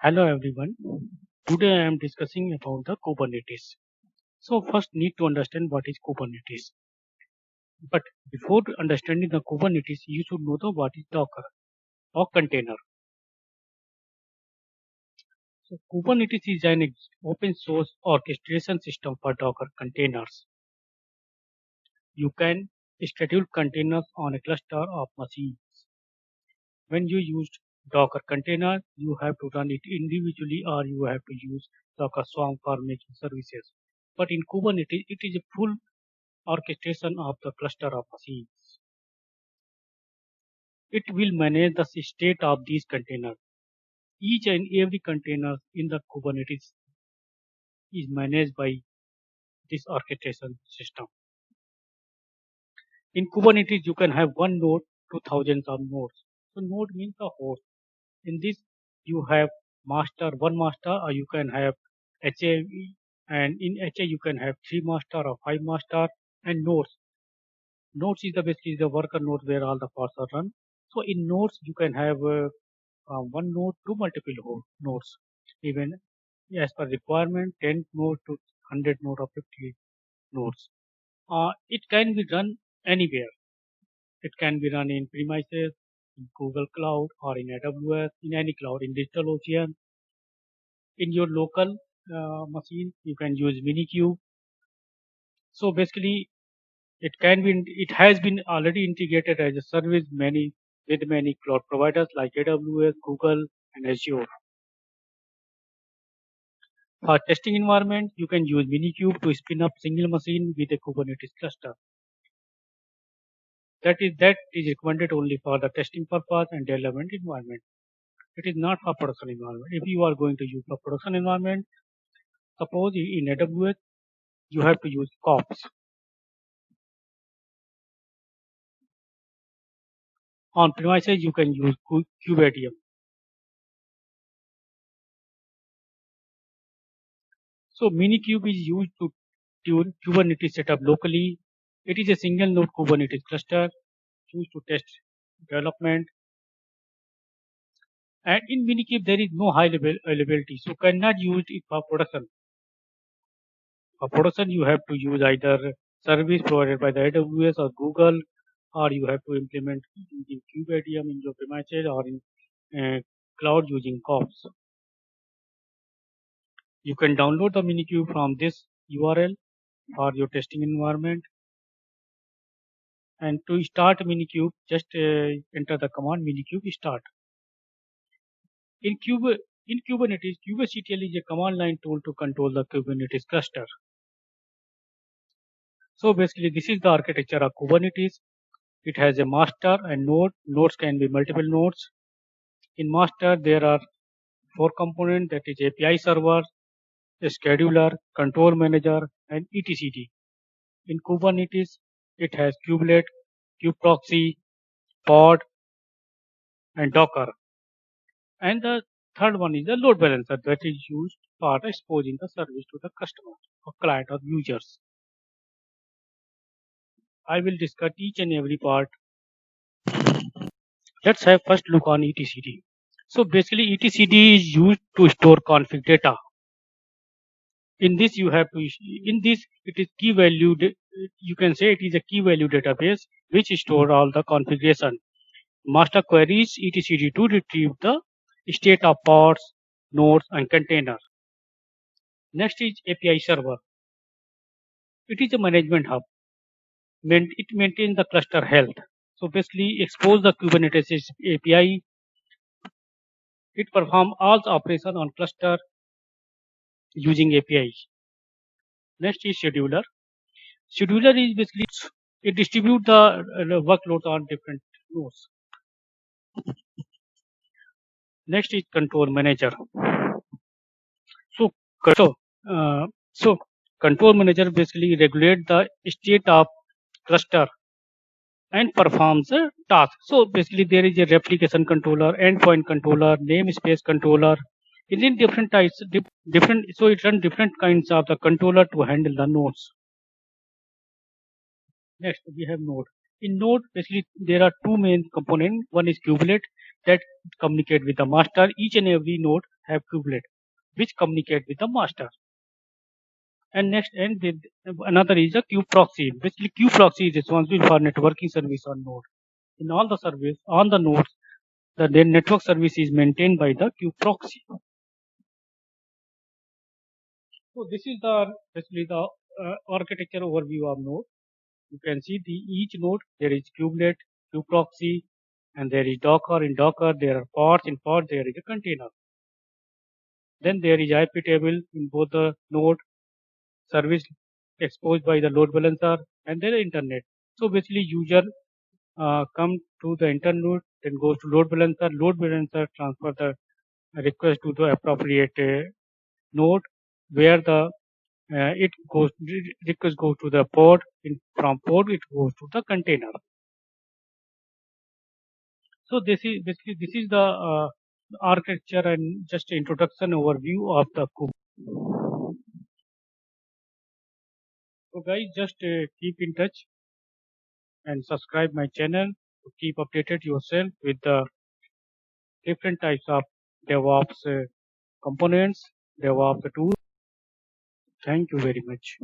Hello everyone. Today I am discussing about the Kubernetes. So first need to understand what is Kubernetes. But before understanding the Kubernetes, you should know the what is Docker or container. So Kubernetes is an open source orchestration system for Docker containers. You can schedule containers on a cluster of machines. When you use Docker container, you have to run it individually or you have to use Docker Swarm for making services. But in Kubernetes, it is a full orchestration of the cluster of machines. It will manage the state of these containers. Each and every container in the Kubernetes is managed by this orchestration system. In Kubernetes, you can have one node to thousands of nodes. So node means a host. In this, you have one master, or you can have HA, and in HA you can have 3 master or 5 master, and nodes. Nodes is basically the worker node where all the pods are run. So in nodes, you can have one node to multiple nodes. Even as per requirement, 10 node to 100 node or 50 nodes. It can be run anywhere. It can be run in premises, in Google Cloud, or in AWS, in any cloud, in DigitalOcean. In your local machine, you can use Minikube. So basically, it has been already integrated as a service with many cloud providers like AWS, Google, and Azure. For testing environment, you can use Minikube to spin up single machine with a Kubernetes cluster. That is recommended only for the testing purpose and development environment. It is not for production environment. If you are going to use for production environment, suppose in AWS you have to use kops. On premises you can use kubeadm. So Minikube is used to tune Kubernetes setup locally. It is a single node Kubernetes cluster used to test development. And in Minikube there is no high level availability, so cannot use it for production. For production you have to use either service provided by the AWS or Google, or you have to implement using kubeadm in your premises or in cloud using kops. You can download the Minikube from this URL for your testing environment. And to start Minikube, just enter the command Minikube start. In Kubernetes, kubectl is a command line tool to control the Kubernetes cluster. So basically, this is the architecture of Kubernetes. It has a master and node. Nodes can be multiple nodes. In master, there are 4 components, that is API server, a scheduler, control manager, and etcd. In Kubernetes, it has kubelet, kubeproxy, pod, and Docker. And the third one is the load balancer that is used for exposing the service to the customer or client or users. I will discuss each and every part. Let's have first look on etcd. So basically etcd is used to store config data. In this it is key value, you can say it is a key value database which store all the configuration. Master queries etcd to retrieve the state of pods, nodes, and containers. Next is API server. It is a management hub. It maintains the cluster health. So basically expose the Kubernetes API. It performs all the operation on cluster using API. Next is scheduler. Scheduler is basically it distributes the workloads on different nodes. Next is control manager. So, so control manager basically regulates the state of cluster and performs a task. So basically there is a replication controller, endpoint controller, namespace controller. It is different types, so it runs different kinds of the controller to handle the nodes. Next we have node. In Node, basically there are two main components. One is kubelet that communicate with the master. Each and every node have kubelet which communicate with the master. And next, another is a kube proxy. Basically, kube proxy is responsible for networking service on node. In all the service on the nodes, the network service is maintained by the kube proxy. So this is the basically the architecture overview of node. You can see each node there is kubelet, kube proxy, and there is Docker. In Docker, there are pods. In pod, there is a container. Then there is IP table in both the node service exposed by the load balancer and then the internet. So basically, user come to the internet, then goes to load balancer. Load balancer transfer the request to the appropriate node where the it goes request goes to the pod. From pod, it goes to the container. So this is the architecture and just introduction overview of the kube. So guys, just keep in touch and subscribe my channel to keep updated yourself with the different types of DevOps components, DevOps tools. Thank you very much.